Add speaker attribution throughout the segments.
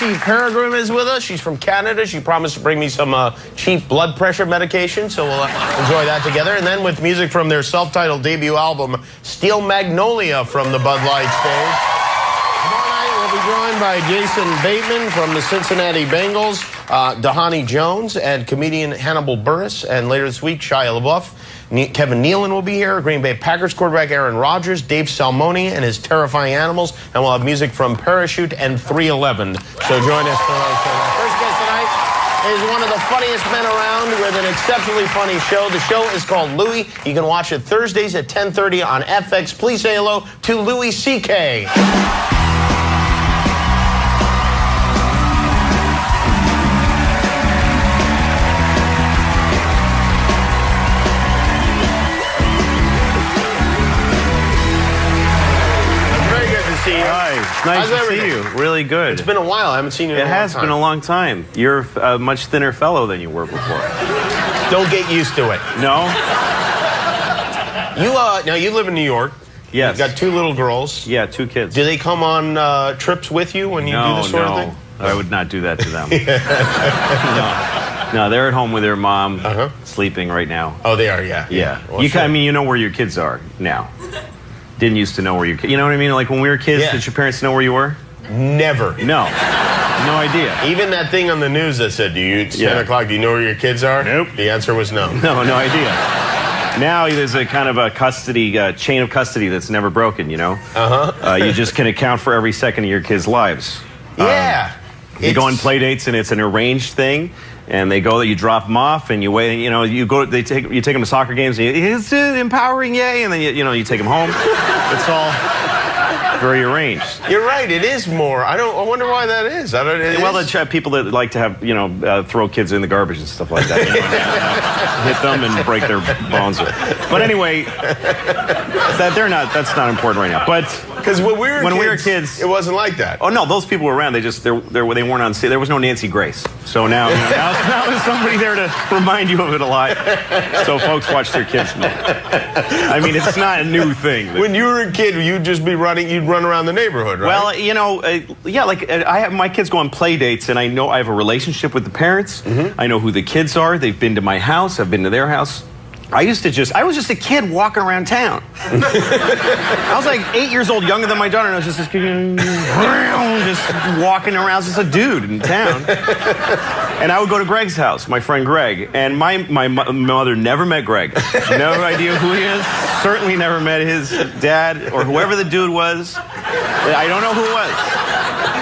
Speaker 1: Tracy Peregrine is with us. She's from Canada. She promised to bring me some cheap blood pressure medication, so we'll enjoy that together. And then with music from their self-titled debut album, Steel Magnolia from the Bud Light stage. Tomorrow night we'll be joined by Jason Bateman from the Cincinnati Bengals, Dahani Jones, and comedian Hannibal Buress. And later this week, Shia LaBeouf. Kevin Nealon will be here, Green Bay Packers quarterback Aaron Rodgers, Dave Salmoni and his Terrifying Animals, and we'll have music from Parachute and 311. So join us for our show. Our first guest tonight is one of the funniest men around with an exceptionally funny show. The show is called Louie. You can watch it Thursdays at 10:30 on FX. Please say hello to Louis C.K.
Speaker 2: Nice to see you. Really good.
Speaker 1: It's been a while. I haven't seen you in a long time.
Speaker 2: It has been a long time. You're a much thinner fellow than you were before.
Speaker 1: Don't get used to it.
Speaker 2: No?
Speaker 1: Now you live in New York.
Speaker 2: Yes.
Speaker 1: You've got 2 little girls.
Speaker 2: Yeah, 2 kids.
Speaker 1: Do they come on trips with you when you do this sort of thing?
Speaker 2: No, I would not do that to them. No, they're at home with their mom, sleeping right now.
Speaker 1: Oh, they are, yeah.
Speaker 2: Yeah.
Speaker 1: Well,
Speaker 2: I mean, you know where your kids are now. Didn't used to know where you know what I mean? Like when we were kids, did your parents know where you were?
Speaker 1: Never.
Speaker 2: No. No idea.
Speaker 1: Even that thing on the news that said, 10 o'clock, do you know where your kids are?
Speaker 2: Nope.
Speaker 1: The answer was no.
Speaker 2: No idea. Now there's a kind of a custody, chain of custody that's never broken, you know? You just can account for every second of your kids' lives.
Speaker 1: Yeah.
Speaker 2: You go on play dates and it's an arranged thing. And they go, you drop them off, and you wait. You know, you take them to soccer games. And it's empowering, yay! And then you take them home. It's all very arranged.
Speaker 1: You're right. It is more. I wonder why that is.
Speaker 2: The people that like to have throw kids in the garbage and stuff like that. Hit them and break their bones. But anyway, that's not important right now. But
Speaker 1: because when we were
Speaker 2: kids,
Speaker 1: it wasn't like that.
Speaker 2: Oh no, those people were around. They weren't on. There was no Nancy Grace. So now there's somebody there to remind you of it a lot. So folks watch their kids more. I mean, it's not a new thing.
Speaker 1: When you were a kid, you'd just be running. You'd run around the neighborhood, right?
Speaker 2: Well, my kids go on play dates, and I know I have a relationship with the parents. I know who the kids are. They've been to my house. I've been to their house. I was just a kid walking around town. I was like 8 years old, younger than my daughter, and I was just this kid, just walking around, just a dude in town. And I would go to Greg's house, my friend Greg, and my mother never met Greg. No idea who he is. Certainly never met his dad or whoever the dude was. I don't know who it was.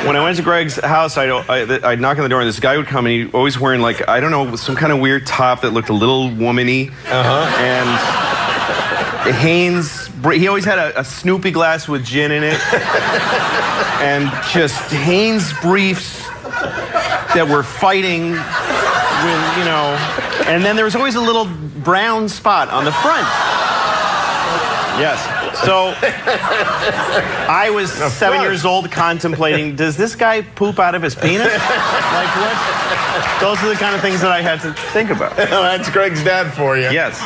Speaker 2: When I went to Greg's house, I'd knock on the door, and this guy would come, and he always wearing, like, I don't know, some kind of weird top that looked a little womany. And Hanes, he always had a Snoopy glass with gin in it. And just Hanes briefs that were fighting with, and then there was always a little brown spot on the front. Yes. So I was 7 years old contemplating, does this guy poop out of his penis? Like what? Those are the kind of things that I had to think about.
Speaker 1: That's Greg's dad for you.
Speaker 2: Yes.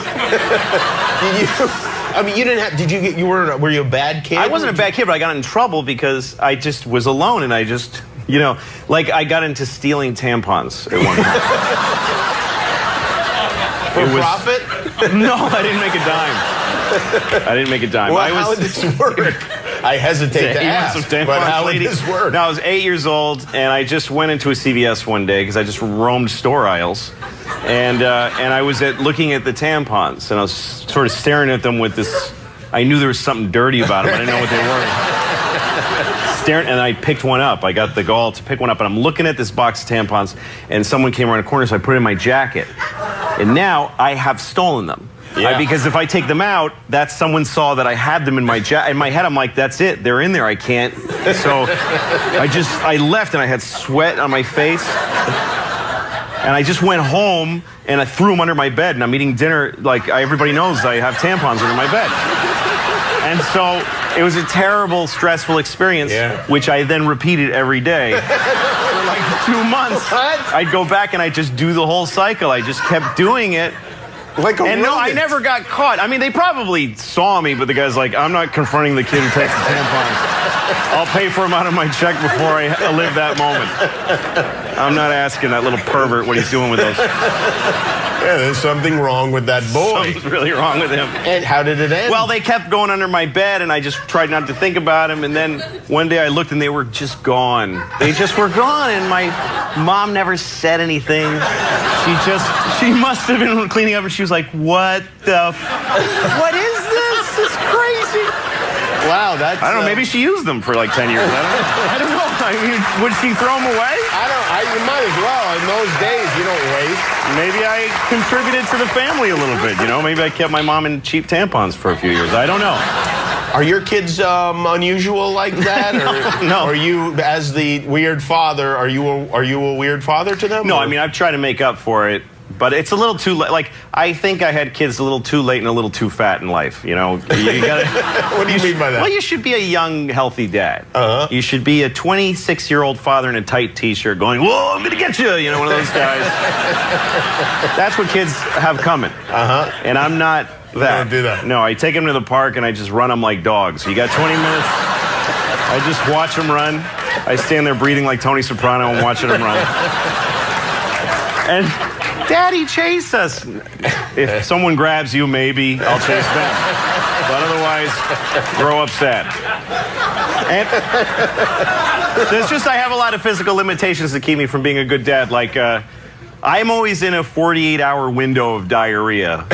Speaker 1: You didn't have, were you a bad kid?
Speaker 2: I wasn't a bad kid, but I got in trouble because I just was alone and I just, I got into stealing tampons at one point.
Speaker 1: For profit?
Speaker 2: No, I didn't make a dime.
Speaker 1: Well, how would this work? I hesitate to ask, but how would this work?
Speaker 2: No, I was 8 years old, and I just went into a CVS one day because I just roamed store aisles, and I was looking at the tampons, and I was sort of staring at them with this. I knew there was something dirty about them. I didn't know what they were. Staring, and I picked one up. I got the gall to pick one up, and I'm looking at this box of tampons, and someone came around the corner, so I put it in my jacket, and now I have stolen them. Yeah. Because if I take them out, someone saw that I had them in my jacket. In my head, I'm like, that's it. They're in there. I can't. So I left, and I had sweat on my face. And I just went home, and I threw them under my bed, and I'm eating dinner. Like, everybody knows I have tampons under my bed. And so it was a terrible, stressful experience, which I then repeated every day. For like 2 months.
Speaker 1: What?
Speaker 2: I'd go back, and I'd just do the whole cycle. I just kept doing it.
Speaker 1: Like a
Speaker 2: And no, I
Speaker 1: rodent.
Speaker 2: never got caught. I mean, they probably saw me, but the guy's like, I'm not confronting the kid who takes the tampons. I'll pay for him out of my check before I live that moment. I'm not asking that little pervert what he's doing with those.
Speaker 1: Yeah, there's something wrong with that boy.
Speaker 2: Something's really wrong with him.
Speaker 1: And how did it end?
Speaker 2: Well, they kept going under my bed, and I just tried not to think about him. And then one day I looked, and they were just gone. They just were gone, and my mom never said anything. She must have been cleaning up, and she was like, what what is this? It's crazy.
Speaker 1: wow, that's...
Speaker 2: I don't know, maybe she used them for like 10 years. I don't know. I mean, would she throw them away?
Speaker 1: You might as well. In those days, you don't waste.
Speaker 2: Maybe I contributed to the family a little bit, you know? Maybe I kept my mom in cheap tampons for a few years. I don't know.
Speaker 1: Are your kids unusual like that? Or,
Speaker 2: No.
Speaker 1: Are you, as the weird father, are you a weird father to them?
Speaker 2: No,
Speaker 1: or?
Speaker 2: I mean, I've tried to make up for it, but it's a little too late. Like, I think I had kids a little too late and a little too fat in life, you know? You gotta,
Speaker 1: What do you mean by that?
Speaker 2: well, you should be a young, healthy dad.
Speaker 1: Uh-huh.
Speaker 2: You should be a 26-year-old father in a tight T-shirt going, whoa, I'm gonna get you, you know, one of those guys. That's what kids have coming.
Speaker 1: Uh-huh.
Speaker 2: And I'm not that.
Speaker 1: don't do that.
Speaker 2: No, I take them to the park and I just run them like dogs. You got 20 minutes, I just watch them run. I stand there breathing like Tony Soprano and watching them run. And Daddy, chase us. If someone grabs you, maybe I'll chase them. But otherwise, grow up sad. And there's just, I have a lot of physical limitations that keep me from being a good dad. Like, I'm always in a 48-hour window of diarrhea.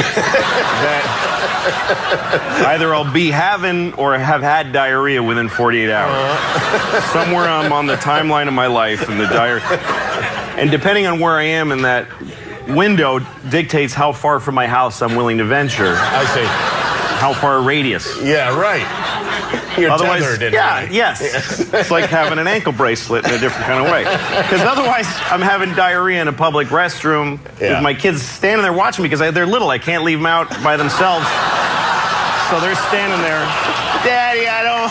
Speaker 2: That either I'll be having or have had diarrhea within 48 hours. Somewhere I'm on the timeline of my life and the diarrhea. And depending on where I am in that window dictates how far from my house I'm willing to venture.
Speaker 1: I see.
Speaker 2: How far a radius.
Speaker 1: Yeah, right. You're
Speaker 2: Otherwise,
Speaker 1: tethered in
Speaker 2: yeah,
Speaker 1: a way.
Speaker 2: yes. It's like having an ankle bracelet in a different kind of way. Because otherwise, I'm having diarrhea in a public restroom
Speaker 1: Yeah.
Speaker 2: with my kids standing there watching me because they're little. I can't leave them out by themselves. So they're standing there. Daddy, I don't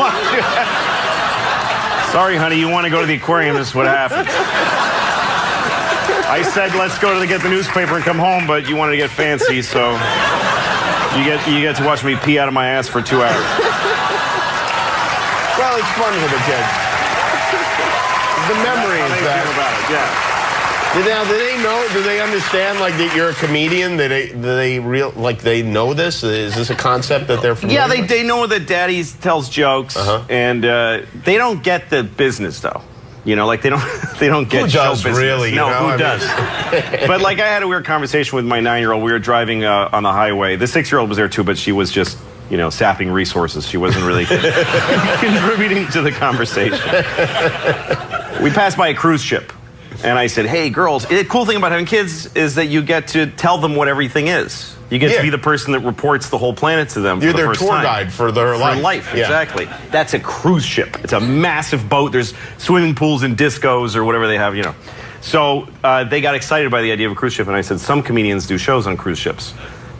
Speaker 2: want to. Sorry, honey, you want to go to the aquarium, this is what happens. I said, let's go to get the newspaper and come home, but you wanted to get fancy, so you get to watch me pee out of my ass for 2 hours.
Speaker 1: Well, it's fun for the kids. The memories
Speaker 2: How they feel
Speaker 1: that...
Speaker 2: about it, yeah.
Speaker 1: Do they understand, like, that you're a comedian? Do they know this? Is this a concept that they're familiar
Speaker 2: Yeah,
Speaker 1: with?
Speaker 2: they know that Daddy tells jokes, and they don't get the business though. You know, like they don't get
Speaker 1: Who
Speaker 2: show
Speaker 1: does,
Speaker 2: business.
Speaker 1: really, you
Speaker 2: No,
Speaker 1: know?
Speaker 2: who
Speaker 1: I mean-
Speaker 2: does? But like I had a weird conversation with my 9-year-old. We were driving on the highway. The 6-year-old was there too, but she was just, you know, sapping resources. She wasn't really contributing to the conversation. We passed by a cruise ship. And I said, hey, girls, the cool thing about having kids is that you get to tell them what everything is. You get to be the person that reports the whole planet to them.
Speaker 1: You're
Speaker 2: for the
Speaker 1: their
Speaker 2: first
Speaker 1: tour
Speaker 2: time.
Speaker 1: guide for their life.
Speaker 2: For life,
Speaker 1: Yeah.
Speaker 2: exactly. That's a cruise ship. It's a massive boat. There's swimming pools and discos or whatever they have, you know. So they got excited by the idea of a cruise ship. And I said, some comedians do shows on cruise ships.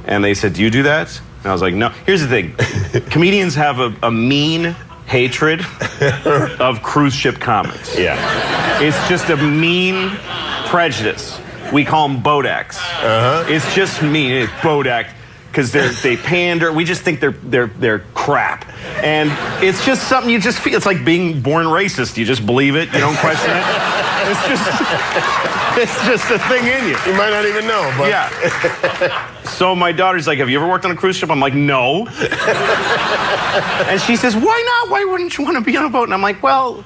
Speaker 2: And they said, do you do that? And I was like, no. Here's the thing. Comedians have a mean hatred of cruise ship comics.
Speaker 1: Yeah.
Speaker 2: It's just a mean prejudice. We call them Bodaks. It's just mean. It's Bodak because they pander. We just think they're crap, and it's just something you just feel. It's like being born racist. You just believe it. You don't question it. It's just a thing in you.
Speaker 1: You might not even know, but...
Speaker 2: Yeah. So my daughter's like, have you ever worked on a cruise ship? I'm like, no. And she says, why not? Why wouldn't you want to be on a boat? And I'm like, well,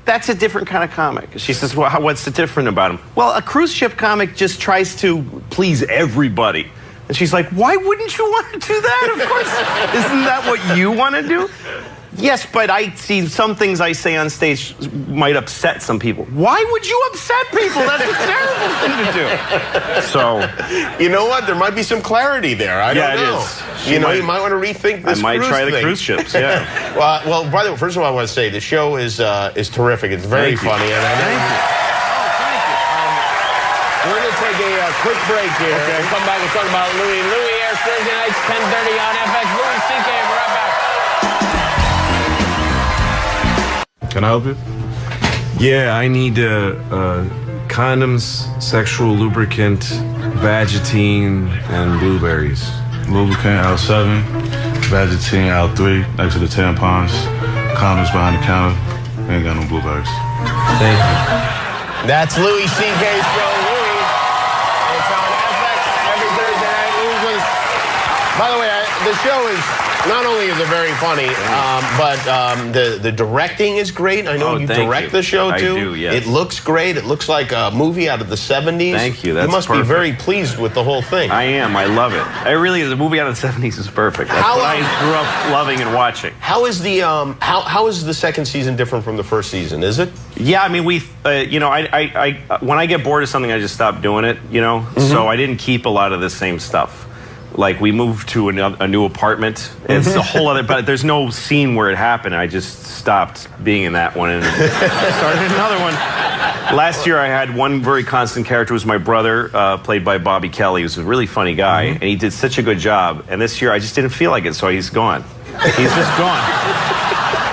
Speaker 2: that's a different kind of comic. She says, well, what's the different about him? Well, a cruise ship comic just tries to please everybody. And she's like, why wouldn't you want to do that? Of course. Isn't that what you want to do? Yes, but I see some things I say on stage might upset some people. Why would you upset people? That's a terrible thing to do. So,
Speaker 1: You know what? There might be some clarity there. I don't know.
Speaker 2: it is.
Speaker 1: You might want to rethink this
Speaker 2: I might
Speaker 1: cruise
Speaker 2: try the
Speaker 1: thing.
Speaker 2: cruise ships, yeah.
Speaker 1: Well, by the way, first of all, I want to say the show is terrific. It's very
Speaker 2: Thank you.
Speaker 1: funny. And I know we're going to take a quick break here.
Speaker 2: Okay.
Speaker 1: We'll come back and talk about Louis. Louis airs Thursday nights, 10:30 on FX. Louis C.K. We're right back.
Speaker 3: Can I help you? Yeah, I need condoms, sexual lubricant, Badgetine and blueberries. Lubricant out 7, Badgetine out 3, next to the tampons. Condoms behind the counter. Ain't got no blueberries.
Speaker 2: Thank you.
Speaker 1: That's Louis C.K.'s show. Louis. It's on FX every Thursday night. By the way, the show is, not only is it very funny, but the directing is great. I know you direct the show, too.
Speaker 2: I do, yes.
Speaker 1: It looks great. It looks like a movie out of the 70s.
Speaker 2: Thank you. That's
Speaker 1: You must
Speaker 2: perfect.
Speaker 1: be very pleased with the whole thing.
Speaker 2: I am. I love it. It really is. A movie out of the 70s is perfect. That's what I grew up loving and watching.
Speaker 1: How is the how is the second season different from the first season? Is it?
Speaker 2: Yeah, I mean, you know, I when I get bored of something, I just stop doing it, you know? So I didn't keep a lot of the same stuff. Like, we moved to a new apartment. It's a whole other, but there's no scene where it happened. I just stopped being in that one and started another one. Last year, I had one very constant character, was my brother, played by Bobby Kelly. He was a really funny guy, and he did such a good job. And this year, I just didn't feel like it, so he's gone. He's just gone.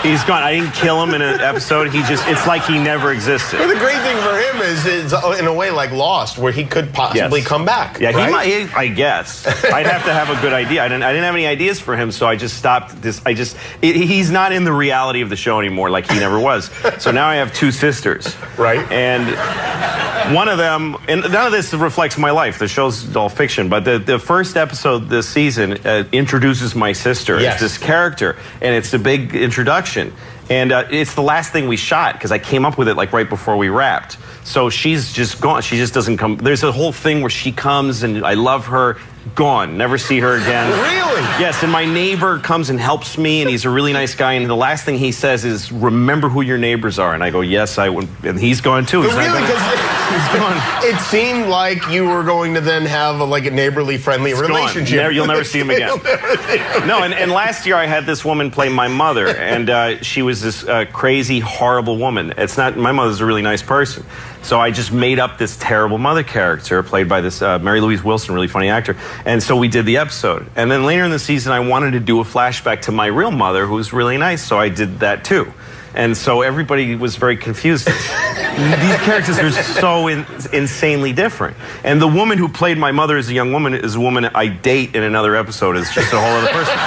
Speaker 2: He's gone. I didn't kill him in an episode. It's like he never existed.
Speaker 1: But the great thing for him is it's in a way like Lost, where he could possibly come back.
Speaker 2: Yeah,
Speaker 1: right?
Speaker 2: he might, I guess. I'd have to have a good idea. I didn't have any ideas for him, so I just stopped this. He's not in the reality of the show anymore, like he never was. So now I have 2 sisters.
Speaker 1: Right.
Speaker 2: And one of them, and none of this reflects my life. The show's all fiction, but the first episode this season introduces my sister as this character, and it's a big introduction. And it's the last thing we shot, because I came up with it like right before we wrapped. So she's just gone. She just doesn't come. There's a whole thing where she comes and I love her. Gone. Never see her again.
Speaker 1: Really?
Speaker 2: Yes, and my neighbor comes and helps me, and he's a really nice guy, and the last thing he says is, remember who your neighbors are. And I go, yes, I would. And he's gone too. He's
Speaker 1: Really?
Speaker 2: he's gone.
Speaker 1: It seemed like you were going to then have like a neighborly, friendly relationship.
Speaker 2: You'll never see him again. No, and last year I had this woman play my mother, and she was this crazy, horrible woman. It's not, my mother's a really nice person. So I just made up this terrible mother character played by this Mary Louise Wilson, really funny actor. And so we did the episode. And then later in the season, I wanted to do a flashback to my real mother, who was really nice, so I did that too. And so everybody was very confused. These characters are so insanely different. And the woman who played my mother as a young woman is a woman I date in another episode as just a whole other person.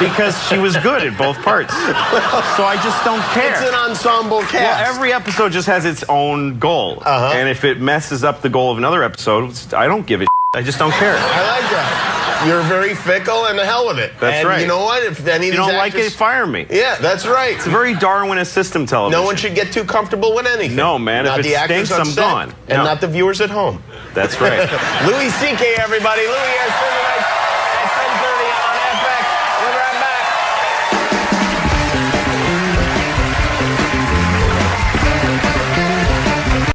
Speaker 2: Because she was good at both parts. So I just don't care.
Speaker 1: It's an ensemble cast.
Speaker 2: Well, every episode just has its own goal. And if it messes up the goal of another episode, I don't give a shit. I just don't care.
Speaker 1: I like that. You're very fickle and the hell with it.
Speaker 2: That's right.
Speaker 1: You know what? If any of
Speaker 2: you
Speaker 1: these
Speaker 2: don't like
Speaker 1: actors,
Speaker 2: it, fire me.
Speaker 1: Yeah, that's right.
Speaker 2: It's a very Darwinist system television.
Speaker 1: No one should get too comfortable with anything.
Speaker 2: No, man.
Speaker 1: Not
Speaker 2: If
Speaker 1: the
Speaker 2: it
Speaker 1: actors
Speaker 2: stinks,
Speaker 1: on
Speaker 2: I'm
Speaker 1: set,
Speaker 2: gone.
Speaker 1: and
Speaker 2: No.
Speaker 1: not the viewers at home.
Speaker 2: That's right.
Speaker 1: Louis C.K., everybody. Louis has